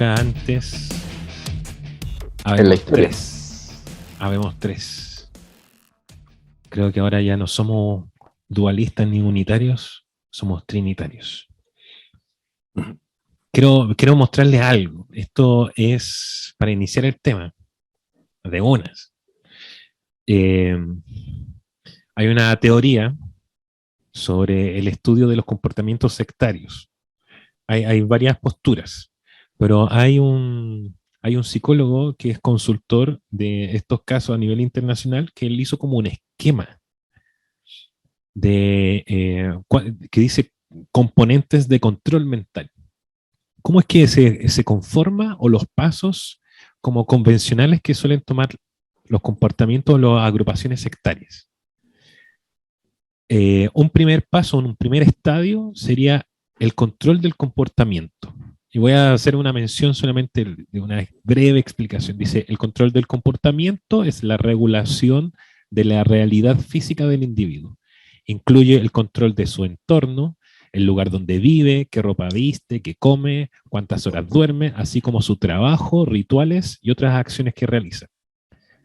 nunca antes. En la historia. Habemos tres. Creo que ahora ya no somos dualistas ni unitarios, somos trinitarios. Quiero mostrarles algo. Esto es para iniciar el tema de unas. Hay una teoría sobre el estudio de los comportamientos sectarios. Hay varias posturas, pero hay un psicólogo que es consultor de estos casos a nivel internacional que él hizo como un esquema que dice componentes de control mental. ¿Cómo es que se conforma o los pasos como convencionales que suelen tomar los comportamientos o las agrupaciones sectarias? Un primer paso, un primer estadio sería el control del comportamiento. Y voy a hacer una mención solamente de una breve explicación. Dice, el control del comportamiento es la regulación de la realidad física del individuo. Incluye el control de su entorno, el lugar donde vive, qué ropa viste, qué come, cuántas horas duerme, así como su trabajo, rituales y otras acciones que realiza.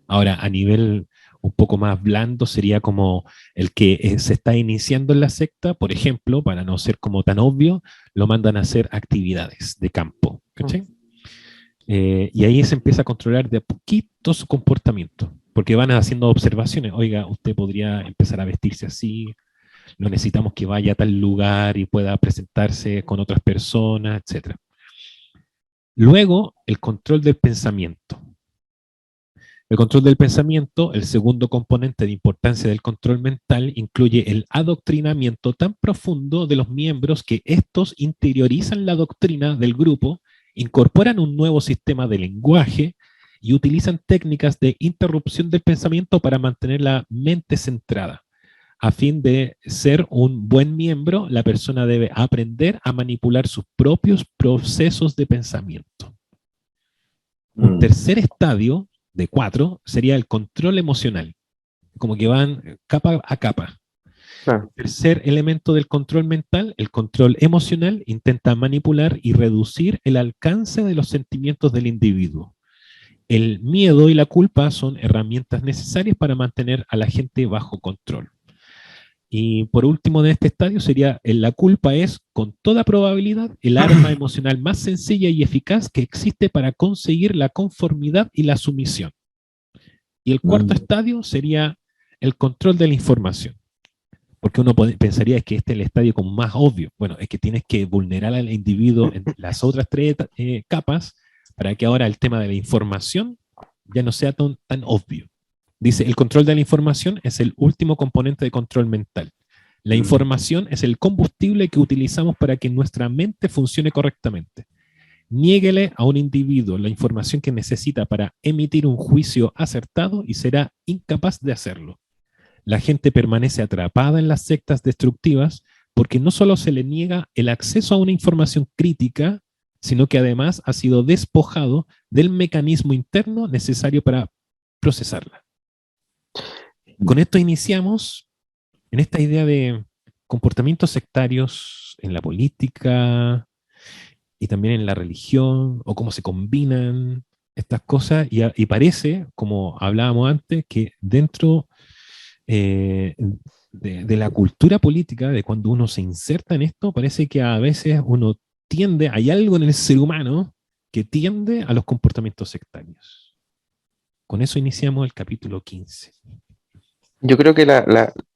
Ahora, a nivel un poco más blando sería como el que se está iniciando en la secta, por ejemplo, para no ser como tan obvio, lo mandan a hacer actividades de campo, ¿cachai? Y ahí se empieza a controlar de a poquito su comportamiento, porque van haciendo observaciones. Oiga, usted podría empezar a vestirse así, lo necesitamos que vaya a tal lugar y pueda presentarse con otras personas, etc. Luego, el control del pensamiento. El control del pensamiento, el segundo componente de importancia del control mental, incluye el adoctrinamiento tan profundo de los miembros que estos interiorizan la doctrina del grupo, incorporan un nuevo sistema de lenguaje y utilizan técnicas de interrupción del pensamiento para mantener la mente centrada. A fin de ser un buen miembro, la persona debe aprender a manipular sus propios procesos de pensamiento. Un tercer estadio de 4 sería el control emocional, como que van capa a capa. Claro. El tercer elemento del control mental, el control emocional, intenta manipular y reducir el alcance de los sentimientos del individuo. El miedo y la culpa son herramientas necesarias para mantener a la gente bajo control. Y por último, de este estadio sería, la culpa es, con toda probabilidad, el arma emocional más sencilla y eficaz que existe para conseguir la conformidad y la sumisión. Y el cuarto estadio sería el control de la información. Porque uno pensaría que este es el estadio como más obvio. Bueno, es que tienes que vulnerar al individuo en las otras tres capas para que ahora el tema de la información ya no sea tan obvio. Dice, el control de la información es el último componente de control mental. La información es el combustible que utilizamos para que nuestra mente funcione correctamente. Niéguele a un individuo la información que necesita para emitir un juicio acertado y será incapaz de hacerlo. La gente permanece atrapada en las sectas destructivas porque no solo se le niega el acceso a una información crítica, sino que además ha sido despojado del mecanismo interno necesario para procesarla. Con esto iniciamos en esta idea de comportamientos sectarios en la política y también en la religión, o cómo se combinan estas cosas, y parece, como hablábamos antes, que dentro de la cultura política, de cuando uno se inserta en esto, parece que a veces uno tiende, hay algo en el ser humano que tiende a los comportamientos sectarios. Con eso iniciamos el capítulo 15. Yo creo que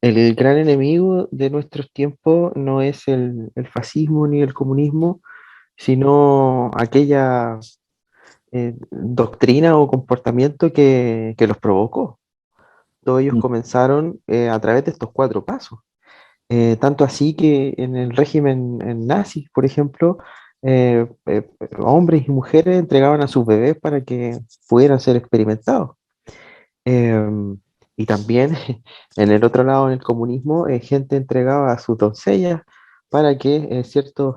el gran enemigo de nuestros tiempos no es el fascismo ni el comunismo, sino aquella doctrina o comportamiento que los provocó. Todos ellos comenzaron a través de estos 4 pasos. Tanto así que en el régimen nazi, por ejemplo, hombres y mujeres entregaban a sus bebés para que pudieran ser experimentados. Y también en el otro lado, en el comunismo, gente entregaba a sus doncellas para que ciertos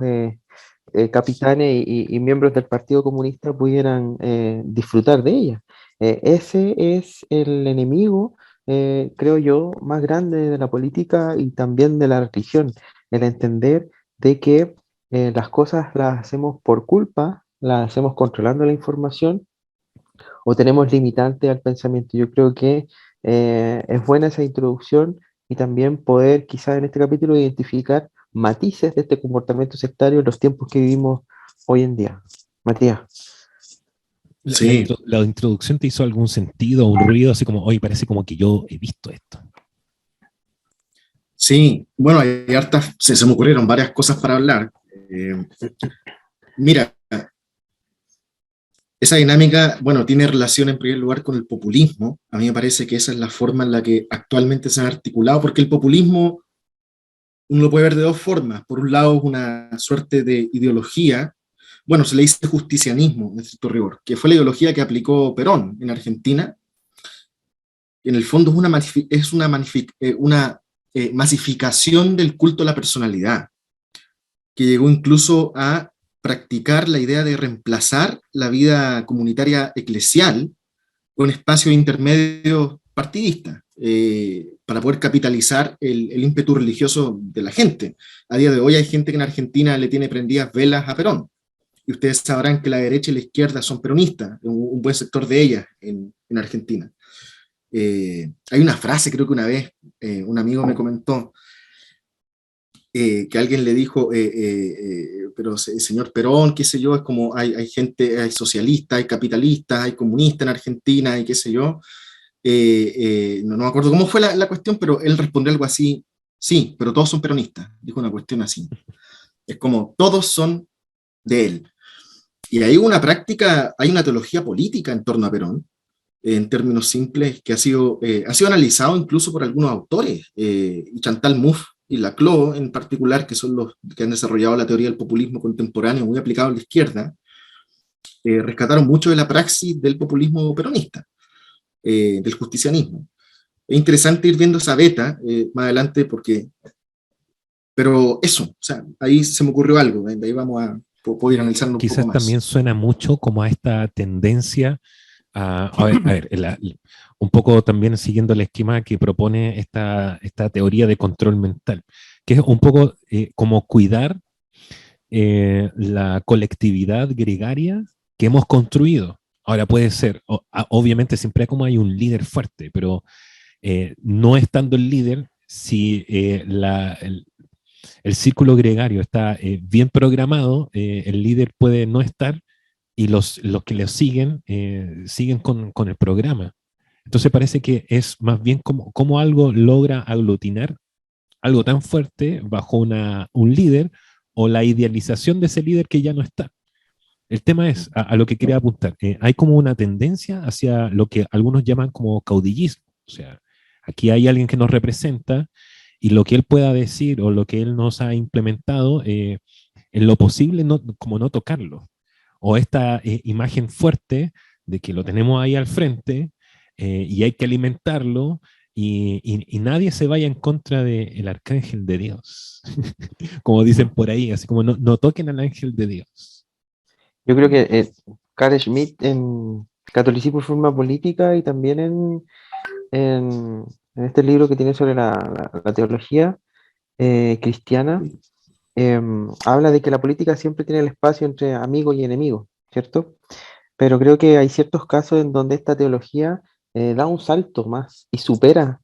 capitanes y miembros del Partido Comunista pudieran disfrutar de ellas. Ese es el enemigo, creo yo, más grande de la política y también de la religión, el entender de que las cosas las hacemos por culpa la hacemos controlando la información o tenemos limitantes al pensamiento. Yo creo que es buena esa introducción y también poder quizás en este capítulo identificar matices de este comportamiento sectario en los tiempos que vivimos hoy en día. Matías. Sí. La introducción te hizo algún sentido, un ruido, así como, oye, parece como que yo he visto esto. Sí, bueno, hay hartas, se me ocurrieron varias cosas para hablar. Mira, esa dinámica, bueno, tiene relación en primer lugar con el populismo. A mí me parece que esa es la forma en la que actualmente se han articulado, porque el populismo uno lo puede ver de dos formas. Por un lado, es una suerte de ideología, bueno, se le dice justicianismo, en cierto rigor, que fue la ideología que aplicó Perón en Argentina. En el fondo es una masificación del culto a la personalidad, que llegó incluso a practicar la idea de reemplazar la vida comunitaria eclesial con espacios intermedios partidistas, para poder capitalizar el ímpetu religioso de la gente. A día de hoy hay gente que en Argentina le tiene prendidas velas a Perón, y ustedes sabrán que la derecha y la izquierda son peronistas, un buen sector de ellas en Argentina. Hay una frase, creo que una vez un amigo me comentó, que alguien le dijo, pero señor Perón, qué sé yo, es como hay gente, hay socialistas, hay capitalistas, hay comunistas en Argentina, y qué sé yo. No me acuerdo cómo fue la cuestión, pero él respondió algo así, sí, pero todos son peronistas, dijo una cuestión así. Es como, todos son de él. Y hay una práctica, hay una teología política en torno a Perón, en términos simples, que ha sido analizado incluso por algunos autores, y Chantal Mouffe y Laclau en particular, que son los que han desarrollado la teoría del populismo contemporáneo muy aplicado a la izquierda, rescataron mucho de la praxis del populismo peronista, del justicianismo. Es interesante ir viendo esa beta más adelante, pero eso, o sea, ahí se me ocurrió algo, de ahí vamos a poder analizarlo un Quizás poco más. También suena mucho como a esta tendencia un poco también siguiendo el esquema que propone esta teoría de control mental, que es un poco como cuidar la colectividad gregaria que hemos construido. Ahora puede ser, obviamente siempre como hay un líder fuerte, pero no estando el líder, si el círculo gregario está bien programado, el líder puede no estar y los que le siguen, siguen con el programa. Entonces parece que es más bien como algo logra aglutinar algo tan fuerte bajo un líder o la idealización de ese líder que ya no está. El tema es a lo que quería apuntar. Hay como una tendencia hacia lo que algunos llaman como caudillismo. O sea, aquí hay alguien que nos representa y lo que él pueda decir o lo que él nos ha implementado, en lo posible, como no tocarlo. O esta imagen fuerte de que lo tenemos ahí al frente, y hay que alimentarlo y nadie se vaya en contra del arcángel de Dios. Como dicen por ahí, así como no toquen al ángel de Dios. Yo creo que Carl Schmitt en Catolicismo y Forma Política y también en este libro que tiene sobre la teología cristiana, habla de que la política siempre tiene el espacio entre amigo y enemigo, ¿cierto? Pero creo que hay ciertos casos en donde esta teología da un salto más y supera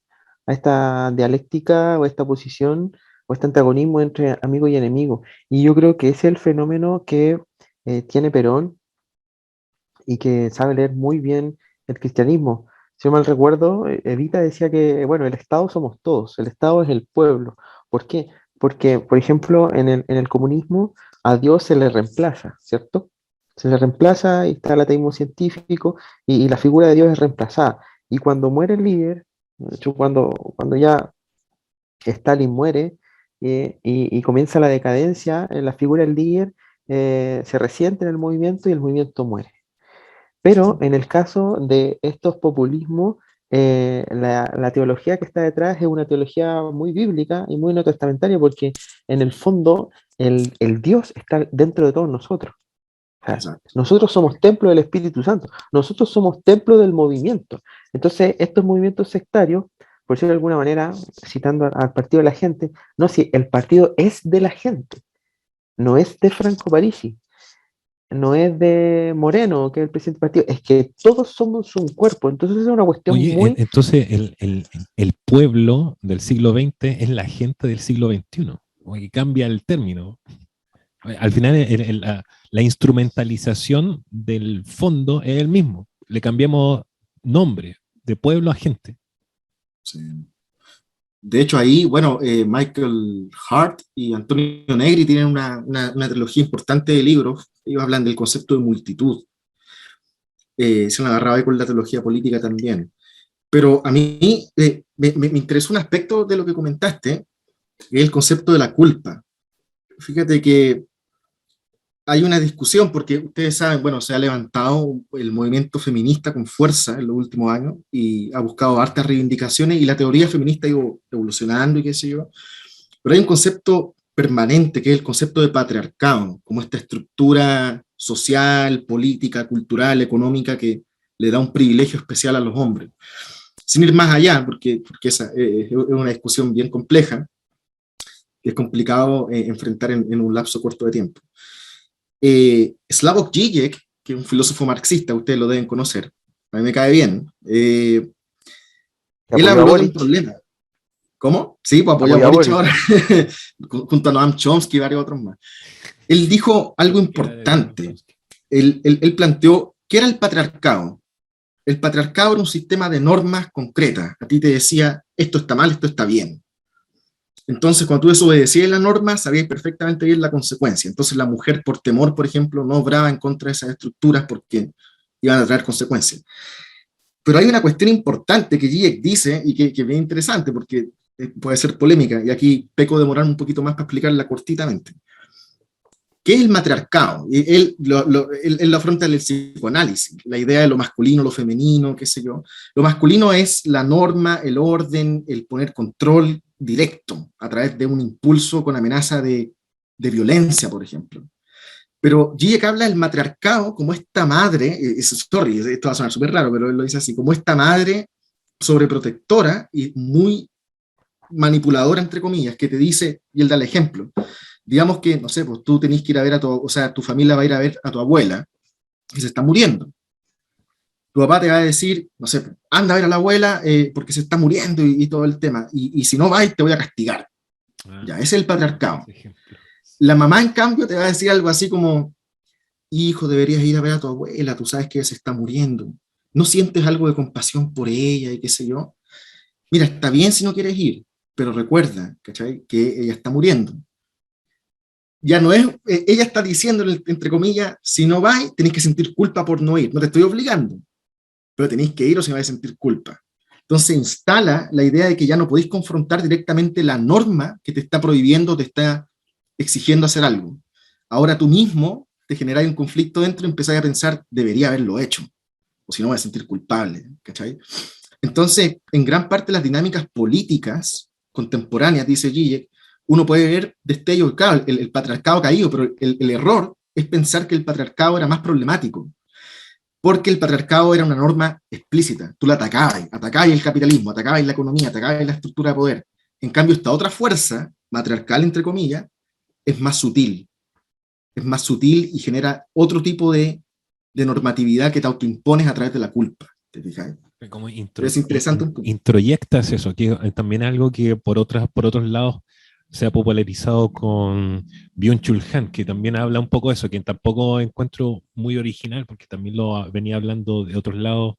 a esta dialéctica o esta posición o este antagonismo entre amigo y enemigo. Y yo creo que ese es el fenómeno que tiene Perón y que sabe leer muy bien el cristianismo. Si no mal recuerdo, Evita decía que, bueno, el Estado somos todos, el Estado es el pueblo. ¿Por qué? Porque, por ejemplo, en el comunismo a Dios se le reemplaza, ¿cierto? Se le reemplaza y está el ateísmo científico y la figura de Dios es reemplazada. Y cuando muere el líder, de hecho, cuando ya Stalin muere y comienza la decadencia, la figura del líder se resiente en el movimiento y el movimiento muere. Pero en el caso de estos populismos, la teología que está detrás es una teología muy bíblica y muy neotestamentaria, porque en el fondo el Dios está dentro de todos nosotros. O sea, nosotros somos templo del Espíritu Santo, nosotros somos templo del movimiento. Entonces, estos movimientos sectarios, por decirlo de alguna manera, citando al partido de la gente, no, si el partido es de la gente, no es de Franco Parisi. no es de Moreno, que es el presidente del partido, es que todos somos un cuerpo. Entonces es una cuestión Oye, muy... entonces el pueblo del siglo XX es la gente del siglo XXI, como que cambia el término. Al final la instrumentalización del fondo es el mismo. Le cambiamos nombre de pueblo a gente. Sí. De hecho, ahí, bueno, Michael Hart y Antonio Negri tienen una trilogía importante de libros. Ellos hablan del concepto de multitud. Se lo agarraba ahí con la teología política también. Pero a mí me interesó un aspecto de lo que comentaste, que es el concepto de la culpa. Fíjate que hay una discusión, porque ustedes saben, bueno, se ha levantado el movimiento feminista con fuerza en los últimos años y ha buscado hartas reivindicaciones y la teoría feminista ha ido evolucionando y qué sé yo. Pero hay un concepto permanente que es el concepto de patriarcado, como esta estructura social, política, cultural, económica que le da un privilegio especial a los hombres. Sin ir más allá, porque esa es una discusión bien compleja, que es complicado enfrentar en un lapso corto de tiempo. Slavoj Žižek, que es un filósofo marxista, ustedes lo deben conocer, a mí me cae bien, él habló de un problema. ¿Cómo? Sí, pues apoyó a Boric ahora, junto a Noam Chomsky y varios otros más. Él dijo algo importante. Él planteó, ¿qué era el patriarcado? El patriarcado era un sistema de normas concretas. A ti te decía, esto está mal, esto está bien. Entonces, cuando tú desobedecías la norma, sabías perfectamente bien la consecuencia. Entonces, la mujer, por temor, por ejemplo, no obraba en contra de esas estructuras porque iban a traer consecuencias. Pero hay una cuestión importante que Žižek dice y que es bien interesante porque puede ser polémica, y aquí peco de demorar un poquito más para explicarla cortitamente. ¿Qué es el matriarcado? Él lo afronta en el psicoanálisis, la idea de lo masculino, lo femenino, qué sé yo. Lo masculino es la norma, el orden, el poner control directo a través de un impulso con amenaza de violencia, por ejemplo. Pero Žižek habla del matriarcado como esta madre, sorry, esto va a sonar súper raro, pero él lo dice así, como esta madre sobreprotectora y muy manipuladora, entre comillas, que te dice, y él da el ejemplo, digamos que, no sé, pues tú tenés que ir a ver o sea, tu familia va a ir a ver a tu abuela, que se está muriendo. Tu papá te va a decir, no sé, anda a ver a la abuela porque se está muriendo y todo el tema, y si no vas, te voy a castigar. Ya, ese es el patriarcado. La mamá, en cambio, te va a decir algo así como, hijo, deberías ir a ver a tu abuela, tú sabes que ella se está muriendo, ¿no sientes algo de compasión por ella y qué sé yo? Mira, está bien si no quieres ir, pero recuerda, ¿cachai?, que ella está muriendo. Ya no es, ella está diciendo, entre comillas, si no vais, tenéis que sentir culpa por no ir. No te estoy obligando, pero tenéis que ir o si no vais a sentir culpa. Entonces instala la idea de que ya no podéis confrontar directamente la norma que te está prohibiendo, te está exigiendo hacer algo. Ahora tú mismo te generáis un conflicto dentro y empezáis a pensar, debería haberlo hecho, o si no voy a sentir culpable, ¿cachai? Entonces, en gran parte las dinámicas políticas contemporáneas, dice Žižek, uno puede ver destellos, claro, el patriarcado ha caído, pero el error es pensar que el patriarcado era más problemático, porque el patriarcado era una norma explícita, tú la atacabas el capitalismo, atacabas la economía, atacabas la estructura de poder. En cambio, esta otra fuerza, matriarcal entre comillas, es más sutil y genera otro tipo de normatividad que te autoimpones a través de la culpa, ¿te fijas? Como es interesante un poco. Introyectas eso, que también algo que por otros lados se ha popularizado con Byung-Chul Han, que también habla un poco de eso, que tampoco encuentro muy original, porque también lo venía hablando de otros lados.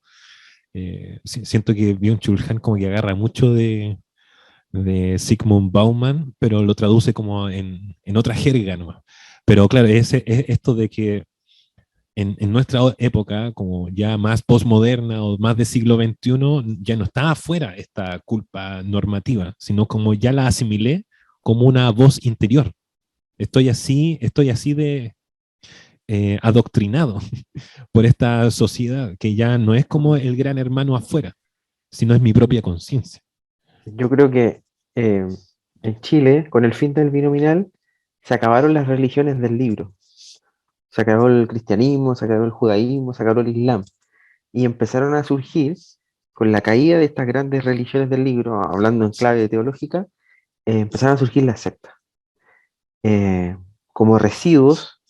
Siento que Byung-Chul Han como que agarra mucho de Zygmunt Bauman, pero lo traduce como en otra jerga nomás. Pero claro, es esto de que en nuestra época, como ya más postmoderna o más de siglo XXI, ya no está afuera esta culpa normativa, sino como ya la asimilé como una voz interior. Estoy así de adoctrinado por esta sociedad, que ya no es como el gran hermano afuera, sino es mi propia conciencia. Yo creo que en Chile, con el fin del binominal, se acabaron las religiones del libro. Se acabó el cristianismo, se acabó el judaísmo, se acabó el islam. Y empezaron a surgir, con la caída de estas grandes religiones del libro, hablando en clave teológica, empezaron a surgir las sectas. Como residuos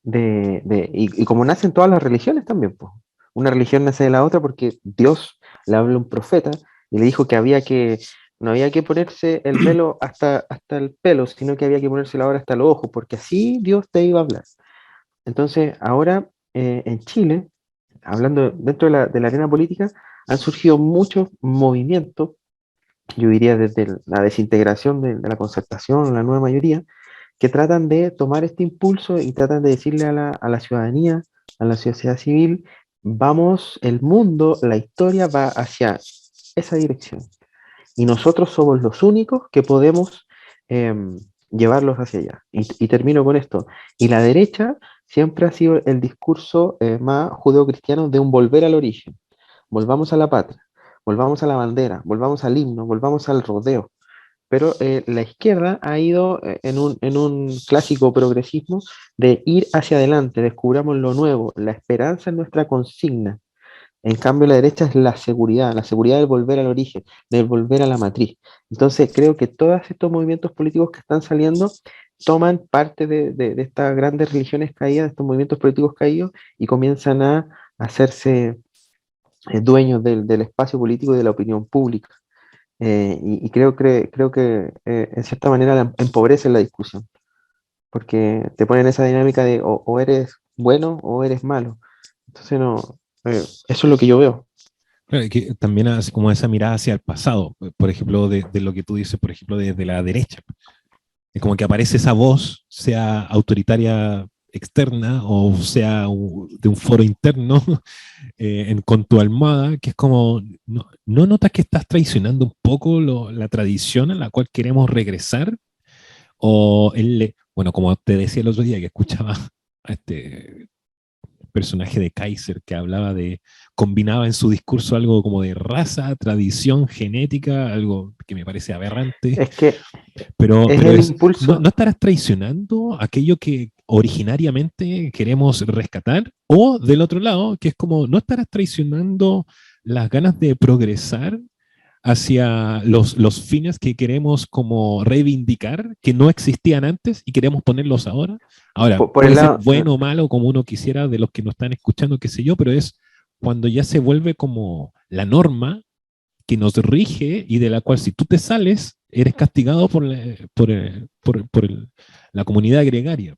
y como nacen todas las religiones también, pues. Una religión nace de la otra porque Dios le habló a un profeta y le dijo que no había que ponerse el velo hasta el pelo, sino que había que ponérselo ahora hasta los ojos, porque así Dios te iba a hablar. Entonces, ahora en Chile, hablando dentro de la arena política, han surgido muchos movimientos, yo diría desde la desintegración de la concertación, la nueva mayoría, que tratan de tomar este impulso y tratan de decirle a la ciudadanía, a la sociedad civil, vamos, el mundo, la historia va hacia esa dirección. Y nosotros somos los únicos que podemos eh, llevarlos hacia allá. Y termino con esto. Y la derecha siempre ha sido el discurso más judeocristiano de un volver al origen. Volvamos a la patria, volvamos a la bandera, volvamos al himno, volvamos al rodeo. Pero la izquierda ha ido en un clásico progresismo de ir hacia adelante, descubramos lo nuevo, la esperanza es nuestra consigna. En cambio, la derecha es la seguridad del volver al origen, del volver a la matriz. Entonces, creo que todos estos movimientos políticos que están saliendo toman parte de estas grandes religiones caídas, de estos movimientos políticos caídos, y comienzan a hacerse dueños del espacio político y de la opinión pública. Y creo que en cierta manera empobrecen la discusión, porque te ponen esa dinámica de o eres bueno o eres malo. Entonces, no, eso es lo que yo veo. Claro, que también hace como esa mirada hacia el pasado, por ejemplo, de lo que tú dices, por ejemplo, desde la derecha. Es como que aparece esa voz, sea autoritaria externa o sea de un foro interno con tu almohada, que es como, ¿no notas que estás traicionando un poco la tradición a la cual queremos regresar? Bueno, como te decía el otro día que escuchaba a este personaje de Kaiser que combinaba en su discurso algo como de raza, tradición, genética, algo que me parece aberrante. Es que Pero es el impulso. ¿no estarás traicionando aquello que originariamente queremos rescatar? O del otro lado, que es como, ¿no estarás traicionando las ganas de progresar hacia los fines que queremos como reivindicar, que no existían antes y queremos ponerlos ahora? Ahora, Por puede el ser lado, bueno o malo como uno quisiera de los que nos están escuchando, qué sé yo, pero es cuando ya se vuelve como la norma que nos rige y de la cual si tú te sales, eres castigado por la comunidad gregaria.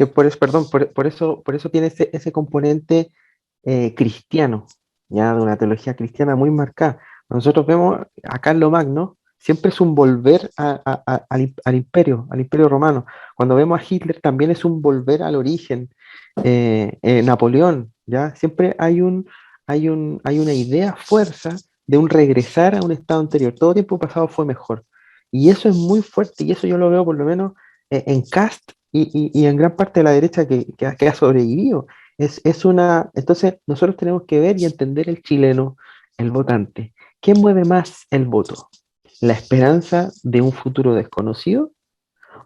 que por eso, perdón, por eso tiene ese componente cristiano, ya de una teología cristiana muy marcada. Nosotros vemos a Carlos Magno, siempre es un volver al imperio romano. Cuando vemos a Hitler también es un volver al origen. Napoleón, ya siempre hay una idea fuerza de un regresar a un estado anterior. Todo tiempo pasado fue mejor. Y eso es muy fuerte, y eso yo lo veo por lo menos en Cast y en gran parte de la derecha que ha sobrevivido. Entonces, nosotros tenemos que ver y entender el chileno, el votante. ¿Qué mueve más el voto? ¿La esperanza de un futuro desconocido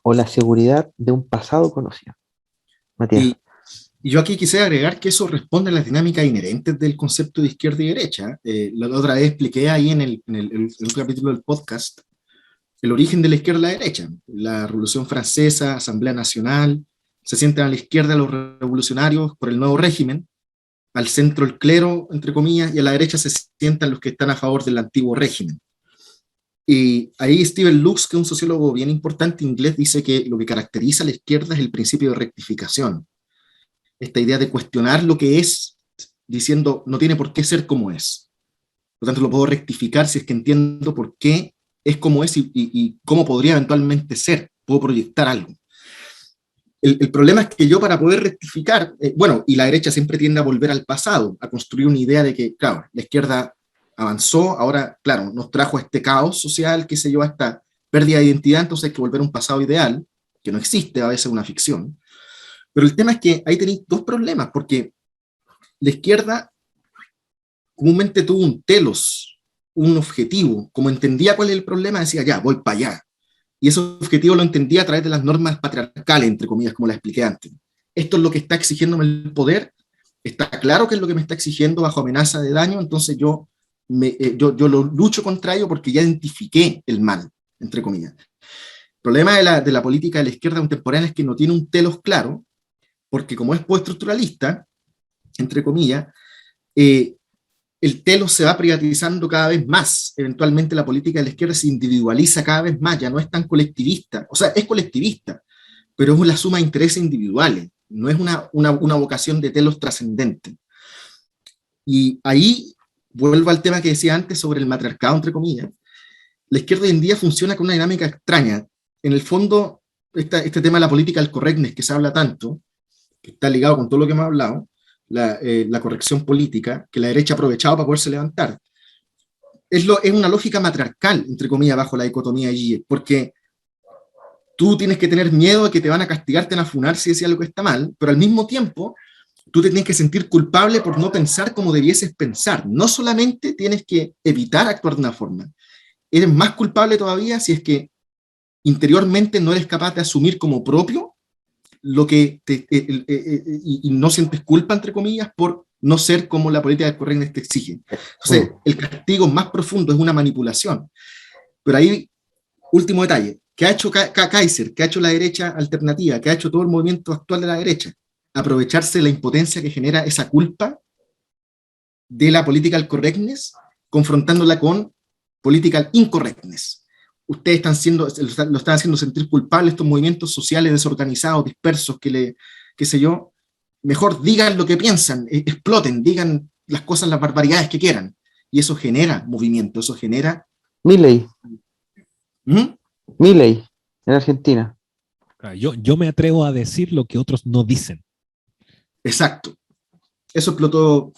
o la seguridad de un pasado conocido? Matías. Y yo aquí quisiera agregar que eso responde a las dinámicas inherentes del concepto de izquierda y derecha. La otra vez expliqué ahí en un capítulo del podcast el origen de la izquierda y la derecha. La Revolución Francesa, Asamblea Nacional, se sientan a la izquierda los revolucionarios por el nuevo régimen, al centro el clero, entre comillas, y a la derecha se sientan los que están a favor del antiguo régimen. Y ahí Steven Lux, que es un sociólogo bien importante inglés, dice que lo que caracteriza a la izquierda es el principio de rectificación. Esta idea de cuestionar lo que es, diciendo no tiene por qué ser como es. Por lo tanto, lo puedo rectificar si es que entiendo por qué es como es y cómo podría eventualmente ser. Puedo proyectar algo. El problema es que yo para poder rectificar, y la derecha siempre tiende a volver al pasado, a construir una idea de que, claro, la izquierda avanzó, ahora, claro, nos trajo este caos social, qué sé yo, esta pérdida de identidad, entonces hay que volver a un pasado ideal, que no existe, a veces una ficción. Pero el tema es que ahí tenéis dos problemas, porque la izquierda comúnmente tuvo un telos, un objetivo. Como entendía cuál es el problema, decía, ya, voy para allá. Y ese objetivo lo entendía a través de las normas patriarcales, entre comillas, como las expliqué antes. Esto es lo que está exigiéndome el poder, está claro que es lo que me está exigiendo bajo amenaza de daño, entonces yo lo lucho contra ello porque ya identifiqué el mal, entre comillas. El problema de la política de la izquierda contemporánea es que no tiene un telos claro, porque como es postestructuralista, entre comillas, el telos se va privatizando cada vez más. Eventualmente la política de la izquierda se individualiza cada vez más, ya no es tan colectivista. O sea, es colectivista, pero es la suma de intereses individuales, no es una vocación de telos trascendente. Y ahí vuelvo al tema que decía antes sobre el matriarcado, entre comillas. La izquierda hoy en día funciona con una dinámica extraña. En el fondo, este tema de la política del correctness que se habla tanto, que está ligado con todo lo que hemos hablado, la corrección política, que la derecha ha aprovechado para poderse levantar. Es una lógica matriarcal, entre comillas, bajo la dicotomía de Zizek, porque tú tienes que tener miedo de que te van a castigar, te van a funar si decís algo que está mal, pero al mismo tiempo tú te tienes que sentir culpable por no pensar como debieses pensar. No solamente tienes que evitar actuar de una forma, eres más culpable todavía si es que interiormente no eres capaz de asumir como propio lo que y no sientes culpa, entre comillas, por no ser como la política del correctness te exige. Entonces, el castigo más profundo es una manipulación. Pero ahí, último detalle, ¿qué ha hecho Kaiser? ¿Qué ha hecho la derecha alternativa? ¿Qué ha hecho todo el movimiento actual de la derecha? Aprovecharse de la impotencia que genera esa culpa de la political correctness, confrontándola con political incorrectness. Ustedes lo están haciendo sentir culpable estos movimientos sociales desorganizados, dispersos, qué sé yo. Mejor digan lo que piensan, exploten, digan las cosas, las barbaridades que quieran. Y eso genera movimiento, eso genera... Milei. Milei, en Argentina. Yo me atrevo a decir lo que otros no dicen. Exacto. Eso explotó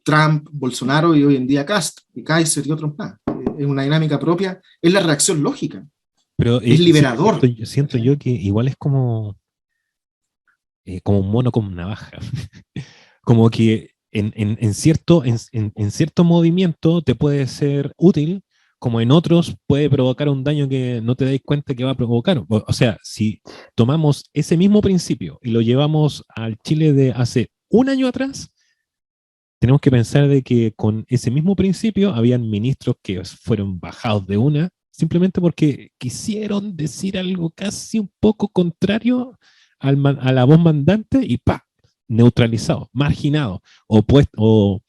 Trump, Bolsonaro y hoy en día Kast, y Kaiser y otros más. Es una dinámica propia, es la reacción lógica. Pero es liberador. Siento yo que igual es como un mono con navaja. Como que en cierto movimiento te puede ser útil, como en otros puede provocar un daño que no te dais cuenta que va a provocar. O sea, si tomamos ese mismo principio y lo llevamos al Chile de hace un año atrás, tenemos que pensar de que con ese mismo principio habían ministros que fueron bajados de una, simplemente porque quisieron decir algo casi un poco contrario a la voz mandante y ¡pa! Neutralizado, marginado, o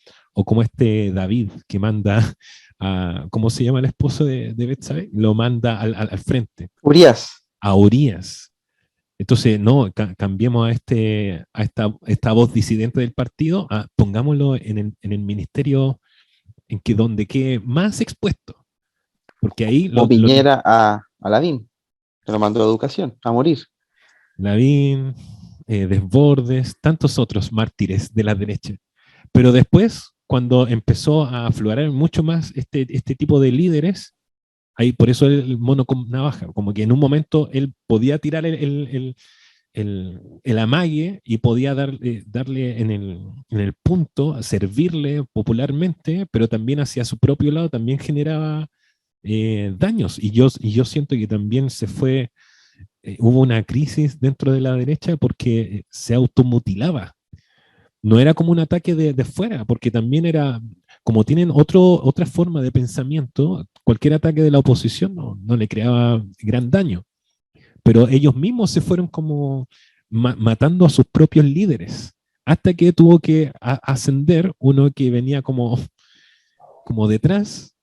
como este David que manda a, ¿cómo se llama el esposo de Betsabe? Lo manda al frente. Urías. A Urías. Entonces, no, cambiemos a esta voz disidente del partido, pongámoslo en el ministerio donde quede más expuesto. Porque ahí... O Piñera a Lavín, que lo mandó a educación, a morir. Lavín, Desbordes, tantos otros mártires de la derecha. Pero después, cuando empezó a aflorar mucho más este tipo de líderes, ahí por eso el mono con navaja, como que en un momento él podía tirar el amague y podía darle en el punto, servirle popularmente, pero también hacia su propio lado también generaba daños. Y yo siento que también hubo una crisis dentro de la derecha porque se automutilaba. No era como un ataque de fuera, porque también era, como tienen otra forma de pensamiento, cualquier ataque de la oposición no le creaba gran daño. Pero ellos mismos se fueron como matando a sus propios líderes, hasta que tuvo que ascender uno que venía como detrás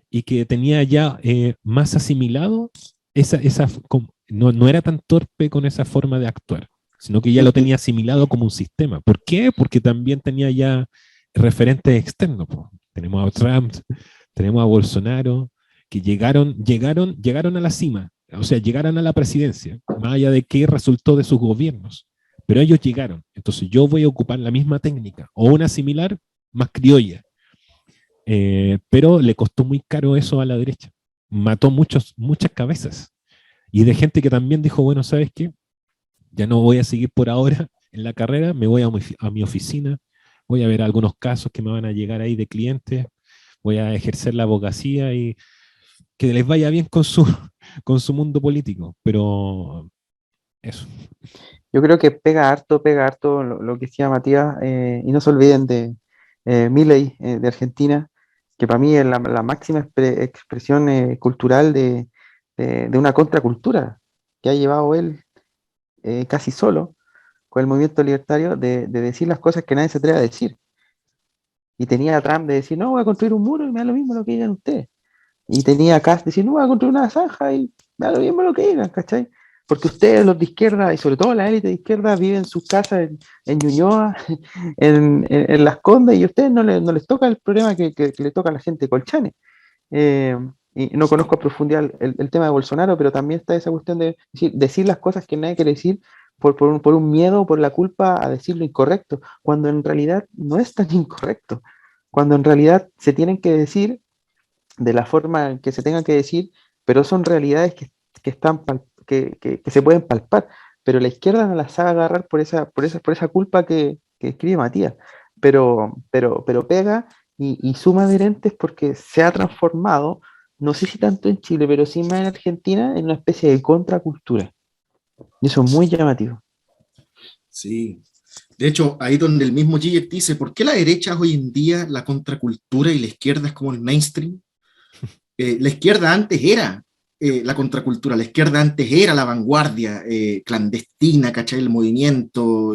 y que tenía ya más asimilado no era tan torpe con esa forma de actuar, sino que ya lo tenía asimilado como un sistema. ¿Por qué? Porque también tenía ya referentes externos. Tenemos a Trump, tenemos a Bolsonaro, que llegaron a la cima, o sea, llegaron a la presidencia, más allá de qué resultó de sus gobiernos. Pero ellos llegaron. Entonces yo voy a ocupar la misma técnica, o una similar, más criolla. Pero le costó muy caro eso a la derecha. Mató muchas cabezas. Y de gente que también dijo, bueno, ¿sabes qué? Ya no voy a seguir por ahora en la carrera, me voy a mi oficina, voy a ver algunos casos que me van a llegar ahí de clientes, voy a ejercer la abogacía y que les vaya bien con su mundo político. Pero eso. Yo creo que pega harto lo que decía Matías, y no se olviden de Milei, de Argentina, que para mí es la máxima expresión cultural de una contracultura que ha llevado él casi solo, con el movimiento libertario de decir las cosas que nadie se atreve a decir. Y tenía a Trump de decir, no, voy a construir un muro y me da lo mismo lo que digan ustedes. Y tenía a Kass de decir, no, voy a construir una zanja y me da lo mismo lo que digan, ¿cachai? Porque ustedes, los de izquierda, y sobre todo la élite de izquierda, viven en sus casas en Ñuñoa, en Las Condes, y a ustedes no les toca el problema que le toca a la gente de Colchane. Eh, y no conozco a profundidad el tema de Bolsonaro, pero también está esa cuestión de decir las cosas que nadie quiere decir por un miedo, por la culpa a decir lo incorrecto, cuando en realidad no es tan incorrecto, cuando en realidad se tienen que decir de la forma en que se tengan que decir, pero son realidades que se pueden palpar, pero la izquierda no las sabe agarrar por esa culpa que escribe Matías, pero pega y suma adherentes porque se ha transformado, no sé si tanto en Chile, pero sí más en Argentina, en una especie de contracultura. Y eso es muy llamativo. Sí. De hecho, ahí donde el mismo Zizek dice, ¿por qué la derecha es hoy en día la contracultura y la izquierda es como el mainstream? La izquierda antes era la contracultura, la izquierda antes era la vanguardia clandestina, ¿cachai? El movimiento,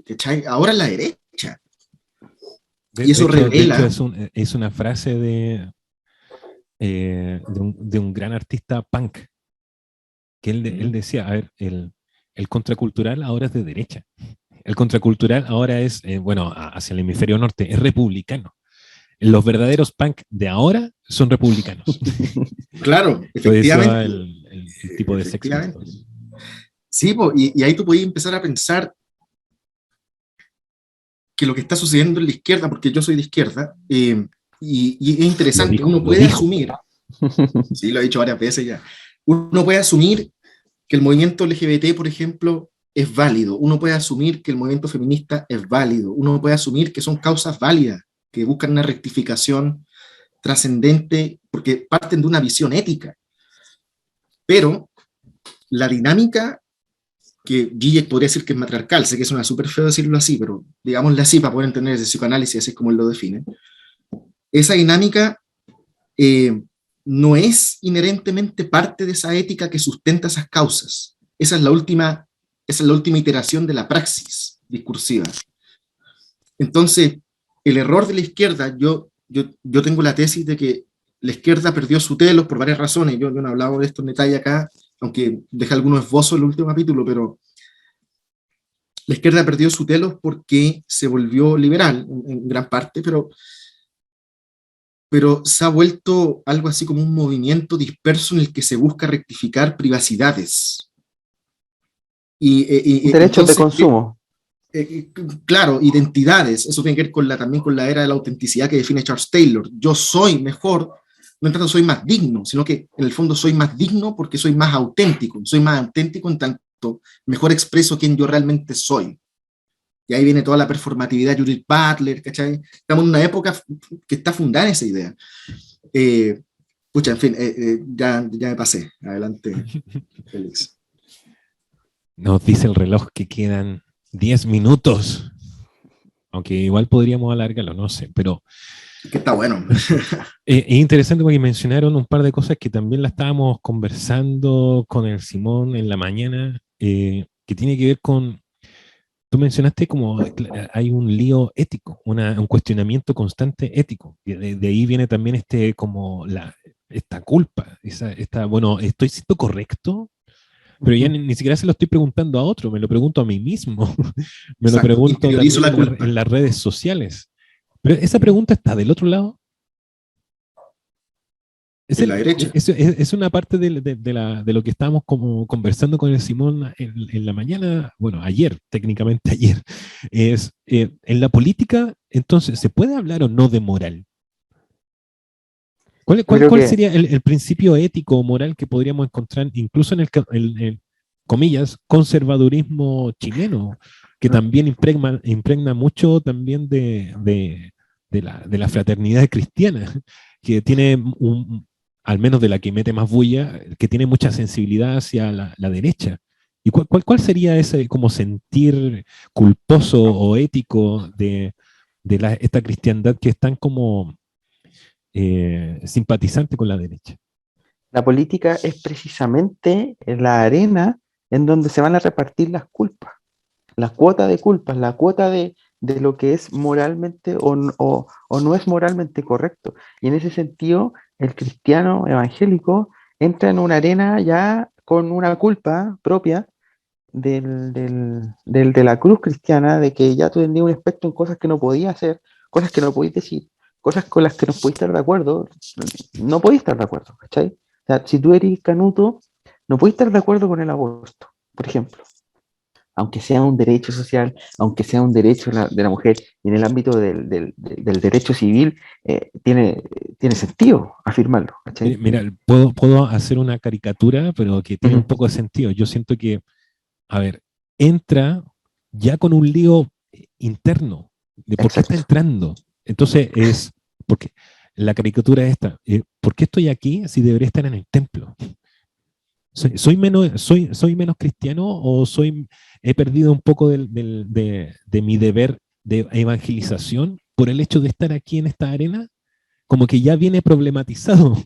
¿cachai? Ahora es la derecha. Y eso revela... De hecho es una frase de un gran artista punk, que él decía, a ver, el contracultural ahora es de derecha. El contracultural ahora es, bueno, hacia el hemisferio norte, es republicano. Los verdaderos punk de ahora son republicanos. Claro, efectivamente. El tipo de sexo. Sí, y ahí tú podías empezar a pensar que lo que está sucediendo en la izquierda, porque yo soy de izquierda, y es interesante, uno puede asumir, sí, lo he dicho varias veces ya, uno puede asumir que el movimiento LGBT, por ejemplo, es válido, uno puede asumir que el movimiento feminista es válido, uno puede asumir que son causas válidas, que buscan una rectificación trascendente, porque parten de una visión ética. Pero la dinámica que Zizek podría decir que es matriarcal, sé que suena súper feo decirlo así, pero digámosle así para poder entender ese psicoanálisis, así es como él lo define. Esa dinámica no es inherentemente parte de esa ética que sustenta esas causas. Esa es la última iteración de la praxis discursiva. Entonces, el error de la izquierda, yo tengo la tesis de que la izquierda perdió su telos por varias razones. Yo no he hablado de esto en detalle acá, aunque dejé algunos esbozos en el último capítulo, pero la izquierda perdió su telos porque se volvió liberal en gran parte, pero se ha vuelto algo así como un movimiento disperso en el que se busca rectificar privacidades. Derechos de consumo. Claro, identidades, eso tiene que ver también con la era de la autenticidad que define Charles Taylor. Yo soy mejor, no en tanto soy más digno, sino que en el fondo soy más digno porque soy más auténtico en tanto mejor expreso quién yo realmente soy. Y ahí viene toda la performatividad de Judith Butler, ¿cachai? Estamos en una época que está fundada en esa idea. Pucha, en fin, ya me pasé. Adelante, Félix. Nos dice el reloj que quedan 10 minutos. Aunque igual podríamos alargarlo, no sé, pero... Que está bueno. Es interesante porque mencionaron un par de cosas que también la estábamos conversando con el Simón en la mañana, que tiene que ver con... Tú mencionaste como hay un lío ético, un cuestionamiento constante ético. De ahí viene también esta culpa, bueno, ¿estoy siendo correcto? Pero ya ni siquiera se lo estoy preguntando a otro, me lo pregunto a mí mismo. Me lo pregunto también en las redes sociales. Pero esa pregunta está del otro lado. En la derecha. Es una parte de lo que estábamos como conversando con el Simón en la mañana, bueno, ayer, técnicamente ayer. Es en la política, entonces, ¿se puede hablar o no de moral? ¿Cuál sería el principio ético o moral que podríamos encontrar incluso en el comillas, conservadurismo chileno, que también impregna mucho también de la fraternidad cristiana, que tiene al menos de la que mete más bulla, que tiene mucha sensibilidad hacia la derecha? ¿Y cuál sería ese como sentir culposo o ético de esta cristiandad que es tan como simpatizante con la derecha? La política es precisamente la arena en donde se van a repartir las culpas. la cuota de culpas, la cuota de lo que es moralmente o no es moralmente correcto. Y en ese sentido, el cristiano evangélico entra en una arena ya con una culpa propia de la cruz cristiana, de que ya tú tenías un espectro en cosas que no podías hacer, cosas que no podías decir, cosas con las que no podías estar de acuerdo, no podías estar de acuerdo, ¿cachai? O sea, si tú eres canuto, no podías estar de acuerdo con el aborto, por ejemplo, aunque sea un derecho social, aunque sea un derecho de la mujer, y en el ámbito del derecho civil, tiene sentido afirmarlo, ¿cachai? Mira, puedo hacer una caricatura, pero que tiene un Ujú. poco de sentido. Yo siento que, a ver, entra ya con un lío interno de por qué está Exacto. entrando. Entonces es, porque la caricatura es esta, ¿por qué estoy aquí si debería estar en el templo? ¿Soy menos cristiano o he perdido un poco de mi deber de evangelización por el hecho de estar aquí en esta arena? Como que ya viene problematizado.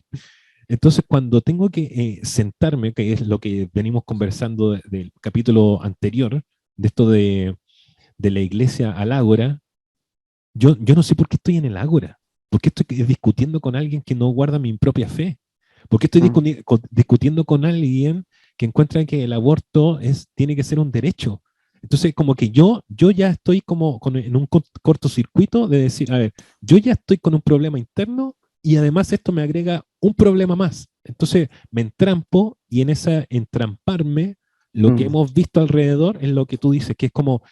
Entonces, cuando tengo que sentarme, que es lo que venimos conversando del capítulo anterior, de esto de la iglesia al ágora, yo no sé por qué estoy en el ágora. ¿Por qué estoy discutiendo con alguien que no guarda mi propia fe? ¿Por qué estoy Mm. discutiendo con alguien que encuentra que el aborto tiene que ser un derecho? Entonces, como que yo ya estoy como en un cortocircuito de decir, a ver, yo ya estoy con un problema interno y además esto me agrega un problema más. Entonces, me entrampo y en esa entramparme, lo que Mm. hemos visto alrededor es lo que tú dices, que es como,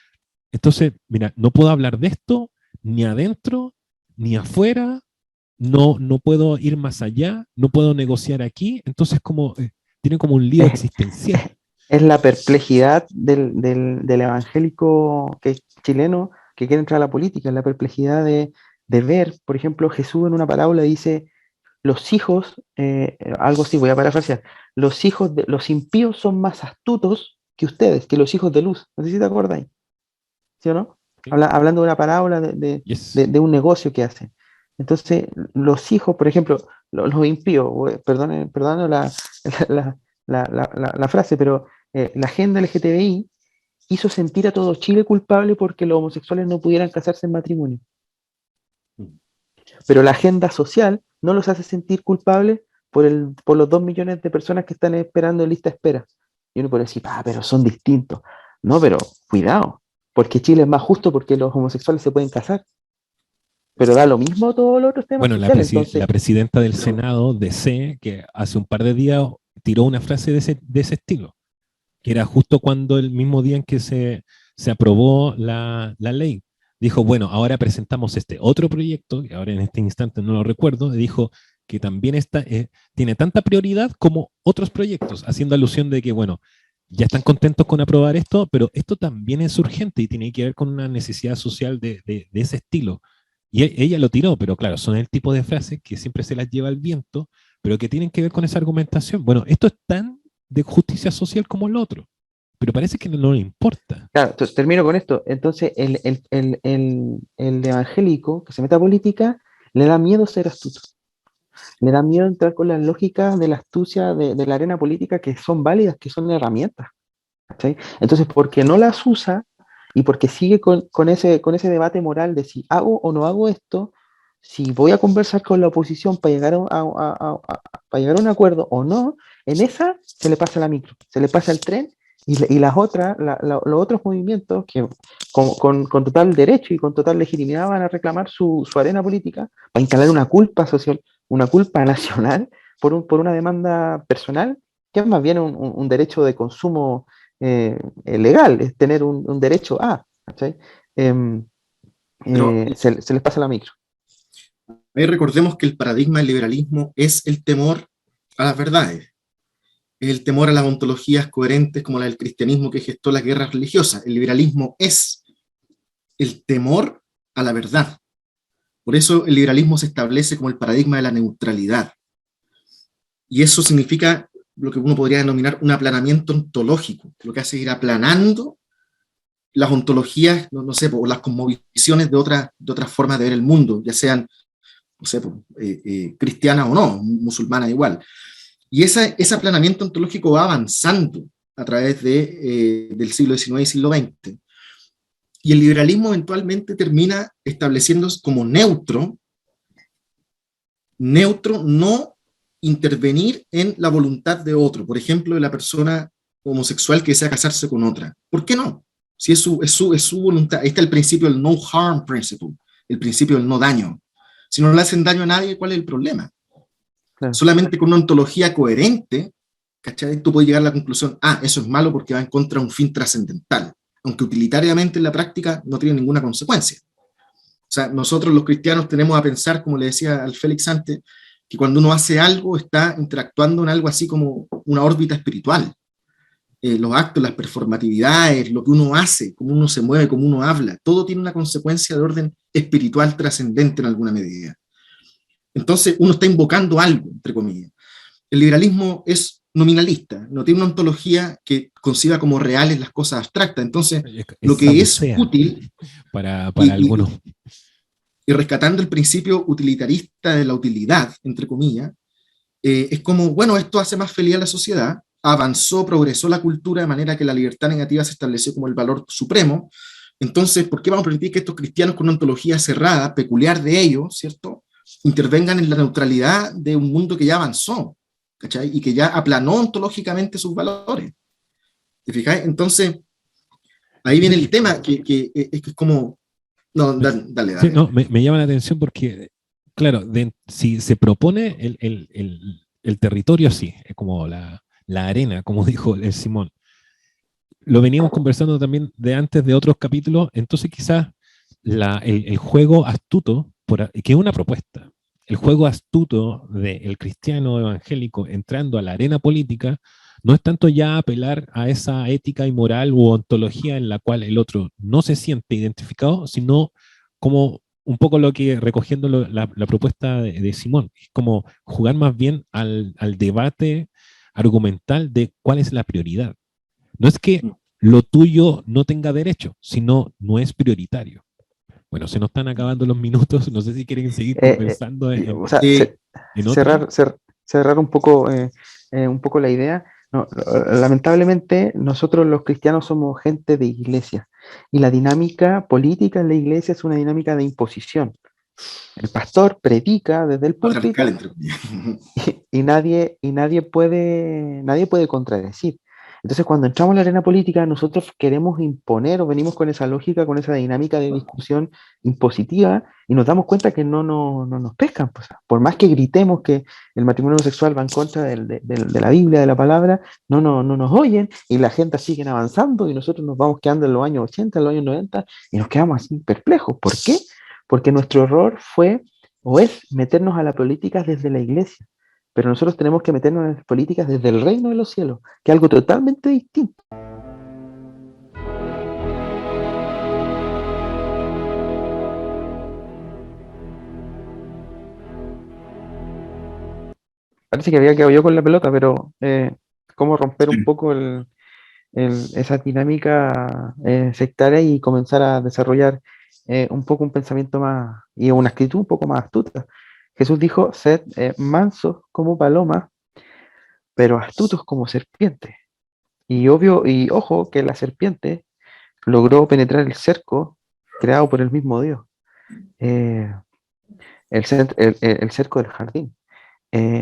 entonces, mira, no puedo hablar de esto ni adentro ni afuera, no puedo ir más allá, no puedo negociar aquí, entonces como tiene como un lío Es, existencial. es- es la perplejidad del evangélico que es chileno que quiere entrar a la política, es la perplejidad de ver, por ejemplo, Jesús en una parábola dice, los hijos, algo así, voy a parafrasear, los impíos son más astutos que ustedes, que los hijos de luz. No sé si te acordáis, ¿sí o no? ¿Sí? Hablando de una parábola Yes. de un negocio que hacen. Entonces, los hijos, por ejemplo, los impíos, perdone la, la frase, pero la agenda LGTBI hizo sentir a todo Chile culpable porque los homosexuales no pudieran casarse en matrimonio. Pero la agenda social no los hace sentir culpables por los 2 millones de personas que están esperando en lista de espera. Y uno puede decir, pero son distintos. No, pero cuidado, porque Chile es más justo porque los homosexuales se pueden casar, pero da lo mismo todos los otros temas Bueno, sociales. la Entonces, presidenta del Pero, Senado, DC, que hace un par de días tiró una frase de ese estilo, que era justo cuando el mismo día en que se aprobó la ley. Dijo, bueno, ahora presentamos este otro proyecto, que ahora en este instante no lo recuerdo, y dijo que también tiene tanta prioridad como otros proyectos, haciendo alusión de que, bueno, ya están contentos con aprobar esto, pero esto también es urgente y tiene que ver con una necesidad social de ese estilo. Y ella lo tiró, pero claro, son el tipo de frases que siempre se las lleva el viento, pero que tienen que ver con esa argumentación. Bueno, esto es tan de justicia social como el otro, pero parece que no le importa. claro, entonces, termino con esto. Entonces, el evangélico que se mete a política le da miedo ser astuto. Le da miedo entrar con las lógicas de la astucia de la arena política que son válidas, que son herramientas. ¿Cachai? Entonces, porque no las usa y porque sigue con ese debate moral de si hago o no hago esto, si voy a conversar con la oposición para llegar para llegar a un acuerdo o no, en esa se le pasa la micro, se le pasa el tren y las otras, los otros movimientos que con total derecho y con total legitimidad van a reclamar su arena política para instalar una culpa social, una culpa nacional por una demanda personal, que es más bien un derecho de consumo legal, es tener un derecho a, ¿cachai? Em, pero se les pasa la micro. ahí recordemos que el paradigma del liberalismo es el temor a las verdades, es el temor a las ontologías coherentes como la del cristianismo que gestó las guerras religiosas. El liberalismo es el temor a la verdad. Por eso el liberalismo se establece como el paradigma de la neutralidad. Y eso significa lo que uno podría denominar un aplanamiento ontológico, lo que hace ir aplanando las ontologías, no sé, o las cosmovisiones de otras formas de ver el mundo, ya sean, no sé, cristianas o no, musulmanas igual. Y ese aplanamiento ontológico va avanzando a través del siglo XIX y siglo XX. Y el liberalismo eventualmente termina estableciéndose como neutro, no intervenir en la voluntad de otro, por ejemplo, de la persona homosexual que desea casarse con otra. ¿Por qué no? Si es su voluntad. Ahí está el principio del no harm principle, el principio del no daño. Si no le hacen daño a nadie, ¿cuál es el problema? Claro. Solamente con una ontología coherente, ¿cachai? Tú puedes llegar a la conclusión, eso es malo porque va en contra de un fin trascendental, aunque utilitariamente en la práctica no tiene ninguna consecuencia. O sea, nosotros los cristianos tenemos a pensar, como le decía al Félix antes, que cuando uno hace algo está interactuando en algo así como una órbita espiritual. Los actos, las performatividades, lo que uno hace, cómo uno se mueve, cómo uno habla, todo tiene una consecuencia de orden espiritual trascendente en alguna medida. Entonces uno está invocando algo, entre comillas. El liberalismo es nominalista, no tiene una ontología que conciba como reales las cosas abstractas. Entonces, lo que es útil para algunos. Y rescatando el principio utilitarista de la utilidad, entre comillas, es como, bueno, esto hace más feliz a la sociedad, avanzó, progresó la cultura de manera que la libertad negativa se estableció como el valor supremo. Entonces, ¿por qué vamos a permitir que estos cristianos con una ontología cerrada, peculiar de ellos, ¿cierto?, intervengan en la neutralidad de un mundo que ya avanzó, ¿cachai? Y que ya aplanó ontológicamente sus valores? ¿Te fijas? Entonces, ahí viene el tema, que es como... No, dale. Sí, no, me llama la atención porque, claro, si se propone el territorio así, es como la arena, como dijo el Simón, lo veníamos conversando también de antes de otros capítulos, entonces quizás el juego astuto, que es una propuesta, el juego astuto del cristiano evangélico entrando a la arena política, no es tanto ya apelar a esa ética y moral u ontología en la cual el otro no se siente identificado, sino como un poco lo que, recogiendo la propuesta de Simón, es como jugar más bien al debate argumental de cuál es la prioridad. No es que lo tuyo no tenga derecho, sino no es prioritario. Bueno, se nos están acabando los minutos, no sé si quieren seguir conversando. Cerrar un poco la idea. No, lamentablemente nosotros los cristianos somos gente de iglesia y la dinámica política en la iglesia es una dinámica de imposición. El pastor predica desde el púlpito y nadie puede contradecir. Entonces, cuando entramos en la arena política, nosotros queremos imponer o venimos con esa lógica, con esa dinámica de discusión impositiva y nos damos cuenta que no nos pescan. Pues, por más que gritemos que el matrimonio homosexual va en contra de la Biblia, de la palabra, no nos oyen y la gente sigue avanzando y nosotros nos vamos quedando en los años 80, en los años 90 y nos quedamos así perplejos. ¿Por qué? Porque nuestro error fue o es meternos a la política desde la iglesia. Pero nosotros tenemos que meternos en las políticas desde el reino de los cielos, que es algo totalmente distinto. Parece que había quedado yo con la pelota, pero cómo romper un poco esa dinámica sectaria y comenzar a desarrollar un poco un pensamiento más y una actitud un poco más astuta. Jesús dijo, sed mansos como palomas, pero astutos como serpientes. Y ojo que la serpiente logró penetrar el cerco creado por el mismo Dios, el cerco del jardín.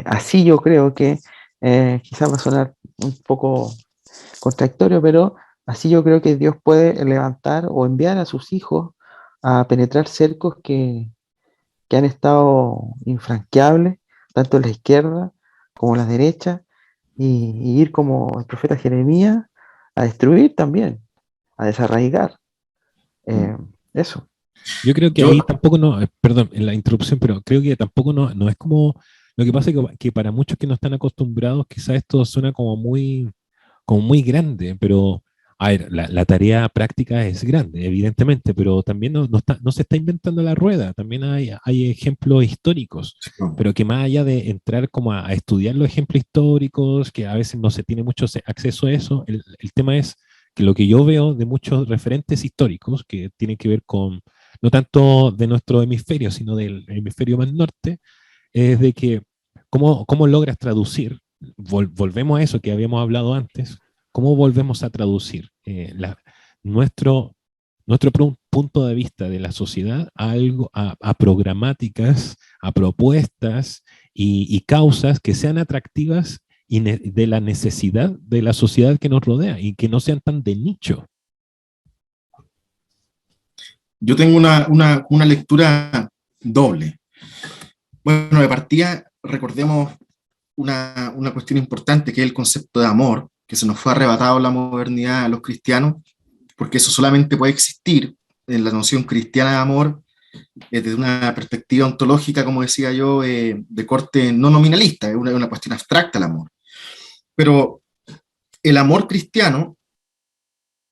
Así yo creo que quizás va a sonar un poco contradictorio, pero así yo creo que Dios puede levantar o enviar a sus hijos a penetrar cercos que han estado infranqueables, tanto en la izquierda como en la derecha, y ir como el profeta Jeremías a destruir también, a desarraigar. Eso. Yo creo que ahí tampoco perdón, en la interrupción, pero creo que tampoco no es como, lo que pasa es que para muchos que no están acostumbrados, quizás esto suena como muy grande, pero a ver, la tarea práctica es grande, evidentemente, pero también no se está inventando la rueda, también hay ejemplos históricos, pero que más allá de entrar como a estudiar los ejemplos históricos, que a veces no se tiene mucho acceso a eso, el tema es que lo que yo veo de muchos referentes históricos, que tienen que ver con, no tanto de nuestro hemisferio, sino del hemisferio más norte, es de que cómo logras traducir, volvemos a eso que habíamos hablado antes, ¿cómo volvemos a traducir nuestro nuestro punto de vista de la sociedad a programáticas, a propuestas y causas que sean atractivas de la necesidad de la sociedad que nos rodea y que no sean tan de nicho. Yo tengo una lectura doble. Bueno, de partida, recordemos una cuestión importante, que es el concepto de amor, que se nos fue arrebatado en la modernidad a los cristianos, porque eso solamente puede existir en la noción cristiana de amor desde una perspectiva ontológica, como decía yo, de corte no nominalista, es una cuestión abstracta el amor. Pero el amor cristiano,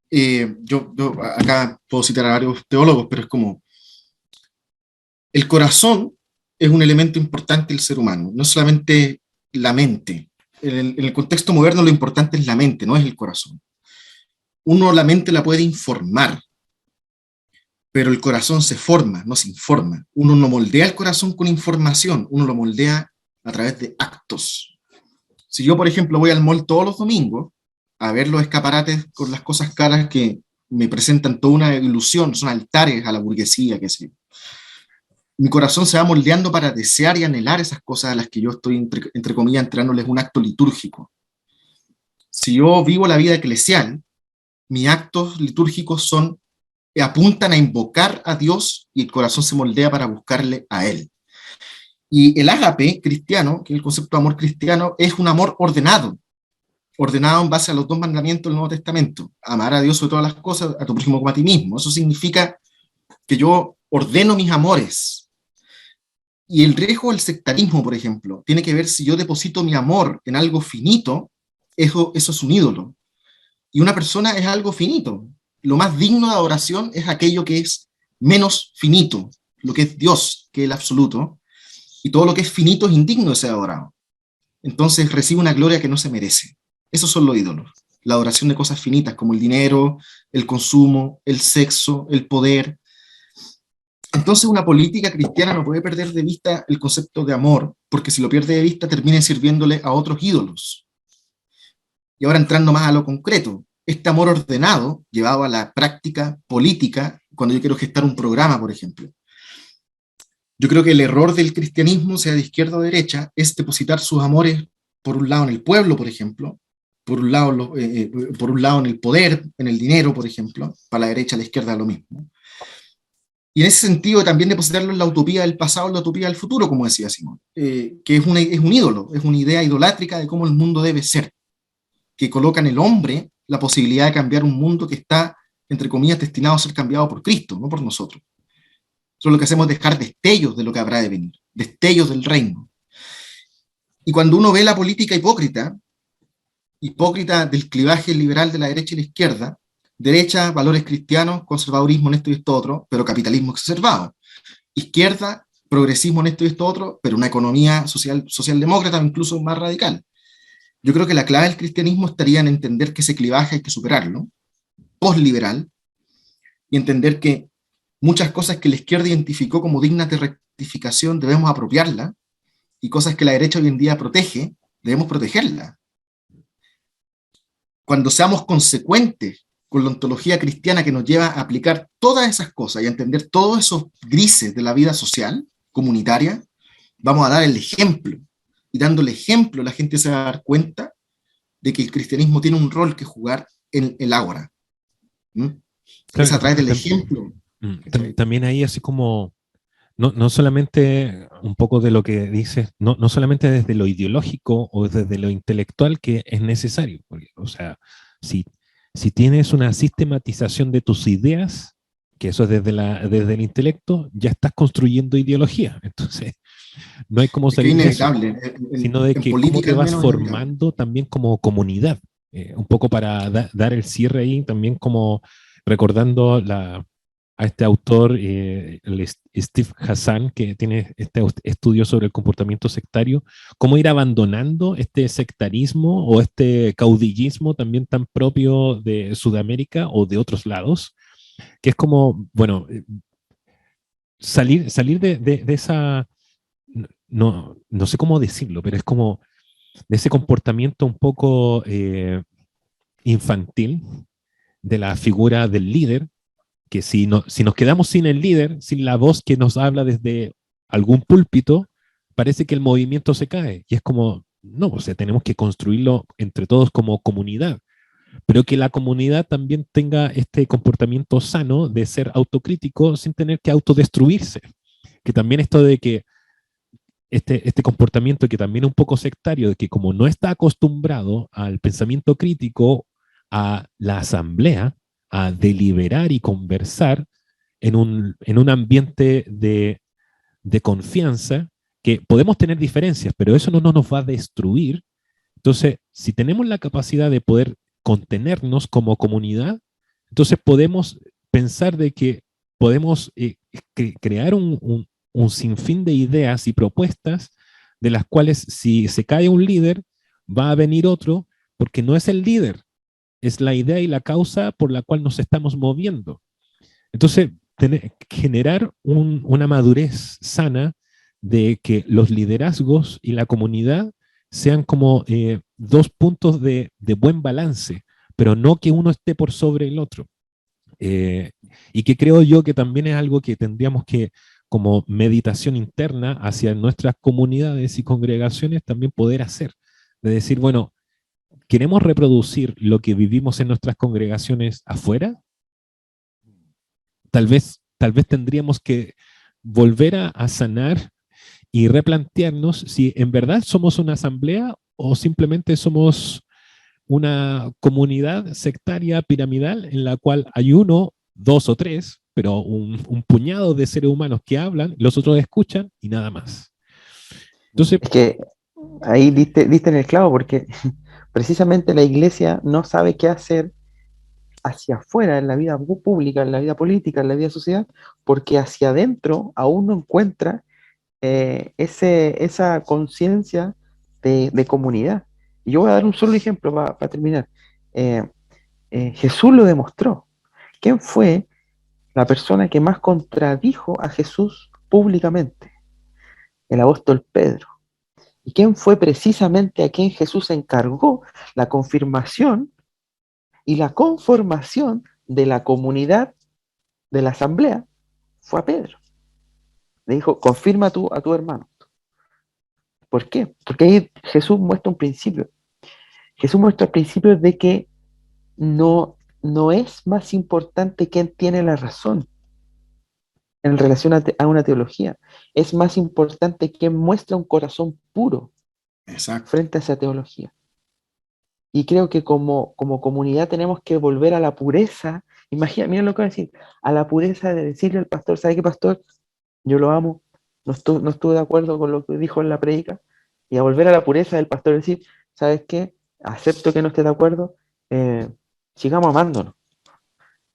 yo acá puedo citar a varios teólogos, pero es como, el corazón es un elemento importante del ser humano, no solamente la mente. En el contexto moderno lo importante es la mente, no es el corazón. Uno la mente la puede informar, pero el corazón se forma, no se informa. Uno no moldea el corazón con información, uno lo moldea a través de actos. Si yo, por ejemplo, voy al mall todos los domingos a ver los escaparates con las cosas caras que me presentan toda una ilusión, son altares a la burguesía, qué sé yo, mi corazón se va moldeando para desear y anhelar esas cosas a las que yo estoy, entre comillas, entregándoles un acto litúrgico. Si yo vivo la vida eclesial, mis actos litúrgicos apuntan a invocar a Dios y el corazón se moldea para buscarle a Él. Y el ágape cristiano, que es el concepto de amor cristiano, es un amor ordenado en base a los 2 mandamientos del Nuevo Testamento: amar a Dios sobre todas las cosas, a tu prójimo como a ti mismo. Eso significa que yo ordeno mis amores. Y el riesgo del sectarismo, por ejemplo, tiene que ver si yo deposito mi amor en algo finito, eso es un ídolo. Y una persona es algo finito. Lo más digno de adoración es aquello que es menos finito, lo que es Dios, que es el absoluto, y todo lo que es finito es indigno de ser adorado. Entonces recibe una gloria que no se merece. Esos son los ídolos. La adoración de cosas finitas como el dinero, el consumo, el sexo, el poder. Entonces una política cristiana no puede perder de vista el concepto de amor, porque si lo pierde de vista termina sirviéndole a otros ídolos. Y ahora entrando más a lo concreto, este amor ordenado, llevado a la práctica política, cuando yo quiero gestar un programa, por ejemplo. Yo creo que el error del cristianismo, sea de izquierda o derecha, es depositar sus amores, por un lado en el pueblo, por ejemplo, por un lado en el poder, en el dinero, por ejemplo, para la derecha, la izquierda lo mismo. Y en ese sentido también depositarlo en la utopía del pasado, en la utopía del futuro, como decía Simón, que es un ídolo, es una idea idolátrica de cómo el mundo debe ser, que coloca en el hombre la posibilidad de cambiar un mundo que está, entre comillas, destinado a ser cambiado por Cristo, no por nosotros. Eso lo que hacemos es dejar destellos de lo que habrá de venir, destellos del reino. Y cuando uno ve la política hipócrita del clivaje liberal de la derecha y la izquierda, derecha, valores cristianos, conservadurismo en esto y esto otro, pero capitalismo exacerbado. Izquierda, progresismo en esto y esto otro, pero una economía socialdemócrata, incluso más radical. Yo creo que la clave del cristianismo estaría en entender que ese clivaje hay que superarlo, posliberal, y entender que muchas cosas que la izquierda identificó como dignas de rectificación debemos apropiarlas, y cosas que la derecha hoy en día protege, debemos protegerlas. Cuando seamos consecuentes con la ontología cristiana que nos lleva a aplicar todas esas cosas y a entender todos esos grises de la vida social, comunitaria, vamos a dar el ejemplo. Y dando el ejemplo, la gente se va a dar cuenta de que el cristianismo tiene un rol que jugar en el ágora. Claro, es a través del ejemplo. También ahí así como, no solamente un poco de lo que dices, no solamente desde lo ideológico o desde lo intelectual que es necesario. Porque, o sea, si tienes una sistematización de tus ideas, que eso es desde el intelecto, ya estás construyendo ideología. Entonces, no hay como salir de eso, sino de que cómo te vas formando también como comunidad. Un poco para dar el cierre ahí, también como recordando a este autor, Steve Hassan, que tiene este estudio sobre el comportamiento sectario, cómo ir abandonando este sectarismo o este caudillismo también tan propio de Sudamérica o de otros lados, que es como, bueno, salir de esa, no sé cómo decirlo, pero es como de ese comportamiento un poco infantil de la figura del líder, que si nos quedamos sin el líder, sin la voz que nos habla desde algún púlpito, parece que el movimiento se cae. Y es como, no, o sea, tenemos que construirlo entre todos como comunidad, pero que la comunidad también tenga este comportamiento sano de ser autocrítico sin tener que autodestruirse. Que también esto de que este comportamiento que también es un poco sectario, de que como no está acostumbrado al pensamiento crítico, a la asamblea, a deliberar y conversar en un ambiente de confianza, que podemos tener diferencias, pero eso no nos va a destruir. Entonces, si tenemos la capacidad de poder contenernos como comunidad, entonces podemos pensar de que podemos crear un sinfín de ideas y propuestas de las cuales si se cae un líder, va a venir otro, porque no es el líder, es la idea y la causa por la cual nos estamos moviendo. Entonces, generar una madurez sana de que los liderazgos y la comunidad sean como dos puntos de buen balance, pero no que uno esté por sobre el otro. Y que creo yo que también es algo que tendríamos que, como meditación interna hacia nuestras comunidades y congregaciones, también poder hacer. De decir, bueno, ¿queremos reproducir lo que vivimos en nuestras congregaciones afuera? Tal vez tendríamos que volver a sanar y replantearnos si en verdad somos una asamblea o simplemente somos una comunidad sectaria piramidal en la cual hay uno, dos o tres, pero un puñado de seres humanos que hablan, los otros escuchan y nada más. Entonces, Es que ahí diste en el clavo, porque precisamente la iglesia no sabe qué hacer hacia afuera, en la vida pública, en la vida política, en la vida social, porque hacia adentro aún no encuentra esa conciencia de comunidad. Y yo voy a dar un solo ejemplo para terminar. Eh, Jesús lo demostró. ¿Quién fue la persona que más contradijo a Jesús públicamente? El apóstol Pedro. ¿Y quién fue precisamente a quien Jesús encargó la confirmación y la conformación de la comunidad de la asamblea? Fue a Pedro. Le dijo, confirma a tu hermano. ¿Por qué? Porque ahí Jesús muestra un principio. Jesús muestra el principio de que no es más importante quién tiene la razón en relación a una teología. Es más importante quién muestra un corazón puro. Exacto. Frente a esa teología. Y creo que como comunidad tenemos que volver a la pureza. Imagina, mira lo que voy a decir, a la pureza de decirle al pastor, ¿sabe qué, pastor? Yo lo amo, no estuve de acuerdo con lo que dijo en la predica, y a volver a la pureza del pastor, decir, ¿sabes qué? Acepto que no esté de acuerdo, sigamos amándonos.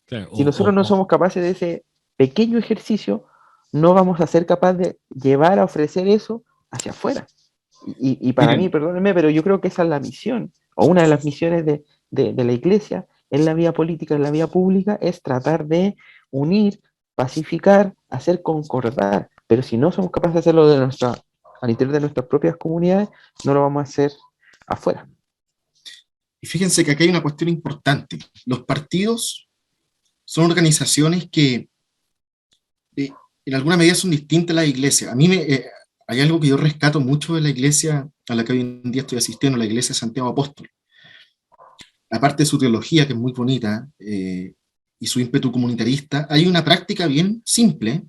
Claro, si nosotros no somos capaces de ese pequeño ejercicio, no vamos a ser capaces de llevar a ofrecer eso hacia afuera. Y para mí, perdónenme, pero yo creo que esa es la misión, o una de las misiones de la iglesia en la vida política, en la vida pública, es tratar de unir, pacificar, hacer concordar. Pero si no somos capaces de hacerlo al interior de nuestras propias comunidades, no lo vamos a hacer afuera. Y fíjense que aquí hay una cuestión importante. Los partidos son organizaciones que en alguna medida son distintas a la iglesia. A mí hay algo que yo rescato mucho de la iglesia a la que hoy en día estoy asistiendo, la iglesia de Santiago Apóstol. Aparte de su teología, que es muy bonita, y su ímpetu comunitarista, hay una práctica bien simple,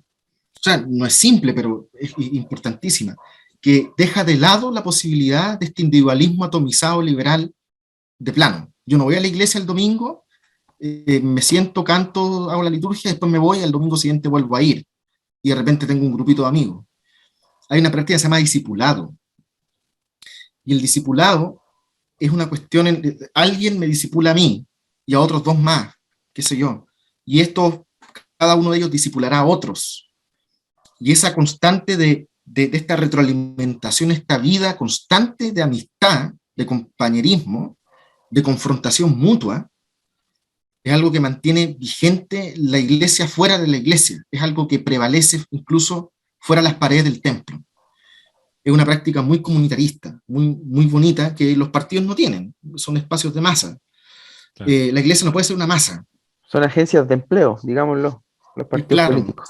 o sea, no es simple, pero es importantísima, que deja de lado la posibilidad de este individualismo atomizado liberal de plano. Yo no voy a la iglesia el domingo, me siento, canto, hago la liturgia, después me voy, al domingo siguiente vuelvo a ir, y de repente tengo un grupito de amigos. Hay una práctica que se llama discipulado. Y el discipulado es una cuestión, alguien me discipula a mí y a otros dos más, qué sé yo. Y cada uno de ellos discipulará a otros. Y esa constante de esta retroalimentación, esta vida constante de amistad, de compañerismo, de confrontación mutua, es algo que mantiene vigente la iglesia fuera de la iglesia. Es algo que prevalece incluso fuera de las paredes del templo. Es una práctica muy comunitarista, muy, muy bonita, que los partidos no tienen, son espacios de masa. Claro. La iglesia no puede ser una masa. Son agencias de empleo, digámoslo, los partidos Claro, políticos.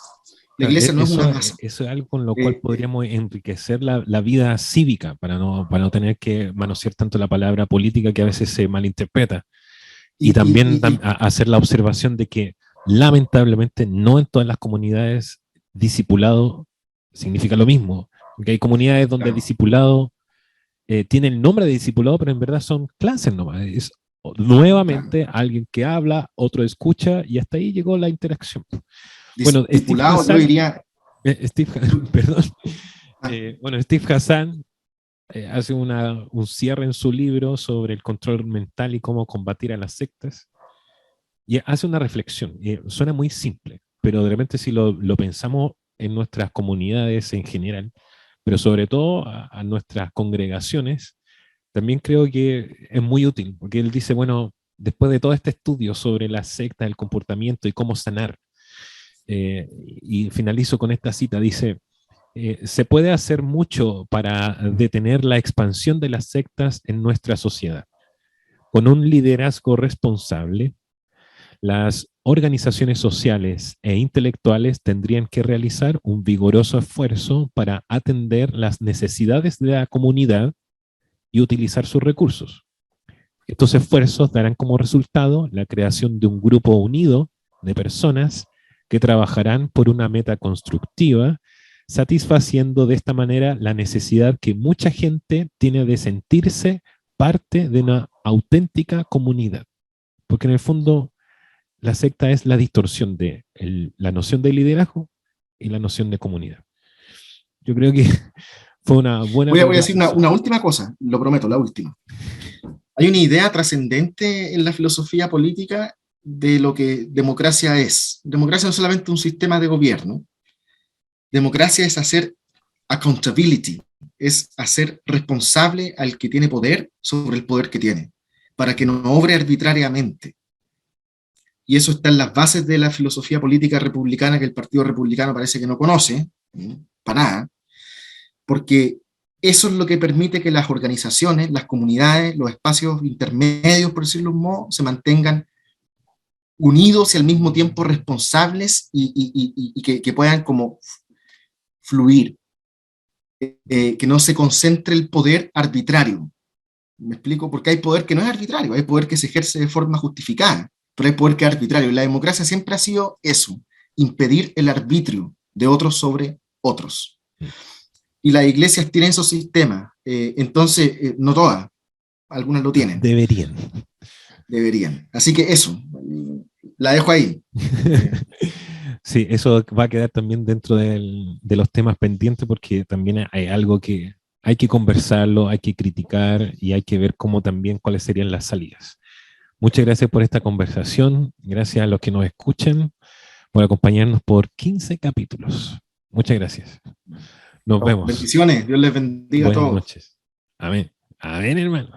la iglesia no es una masa. Eso es algo con lo cual podríamos enriquecer la vida cívica para no tener que manosear tanto la palabra política que a veces se malinterpreta. Y también hacer la observación de que lamentablemente no en todas las comunidades discipulado significa lo mismo. Porque hay comunidades donde discipulado tiene el nombre de discipulado, pero en verdad son clases nomás. Es nuevamente alguien que habla, otro escucha y hasta ahí llegó la interacción. Bueno, Steve Hassan, yo diría... perdón. Bueno, Steve Hassan hace un cierre en su libro sobre el control mental y cómo combatir a las sectas. Y hace una reflexión. Suena muy simple, pero de repente si lo pensamos en nuestras comunidades en general, pero sobre todo a nuestras congregaciones, también creo que es muy útil, porque él dice, bueno, después de todo este estudio sobre la secta, el comportamiento y cómo sanar, y finalizo con esta cita, dice, se puede hacer mucho para detener la expansión de las sectas en nuestra sociedad. Con un liderazgo responsable, las organizaciones sociales e intelectuales tendrían que realizar un vigoroso esfuerzo para atender las necesidades de la comunidad y utilizar sus recursos. Estos esfuerzos darán como resultado la creación de un grupo unido de personas que trabajarán por una meta constructiva, satisfaciendo de esta manera la necesidad que mucha gente tiene de sentirse parte de una auténtica comunidad. Porque en el fondo la secta es la distorsión de la noción de liderazgo y la noción de comunidad. Yo creo que fue una buena... Voy a decir una última cosa, lo prometo, la última. Hay una idea trascendente en la filosofía política de lo que democracia es. Democracia no es solamente un sistema de gobierno. Democracia es hacer accountability, es hacer responsable al que tiene poder sobre el poder que tiene, para que no obre arbitrariamente. Y eso está en las bases de la filosofía política republicana que el Partido Republicano parece que no conoce, para nada, porque eso es lo que permite que las organizaciones, las comunidades, los espacios intermedios, por decirlo de un modo, se mantengan unidos y al mismo tiempo responsables y que puedan como fluir, que no se concentre el poder arbitrario. ¿Me explico? Porque hay poder que no es arbitrario, hay poder que se ejerce de forma justificada, pero hay poder que es arbitrario. Y la democracia siempre ha sido eso, impedir el arbitrio de otros sobre otros. Y las iglesias tienen esos sistemas, entonces, no todas, algunas lo tienen. Deberían. Así que eso, la dejo ahí. Sí, eso va a quedar también dentro de los temas pendientes porque también hay algo que hay que conversarlo, hay que criticar y hay que ver cómo también cuáles serían las salidas. Muchas gracias por esta conversación, gracias a los que nos escuchan por acompañarnos por 15 capítulos. Muchas gracias. Nos vemos. Bendiciones, Dios les bendiga a todos. Buenas noches. Amén. Amén, hermano.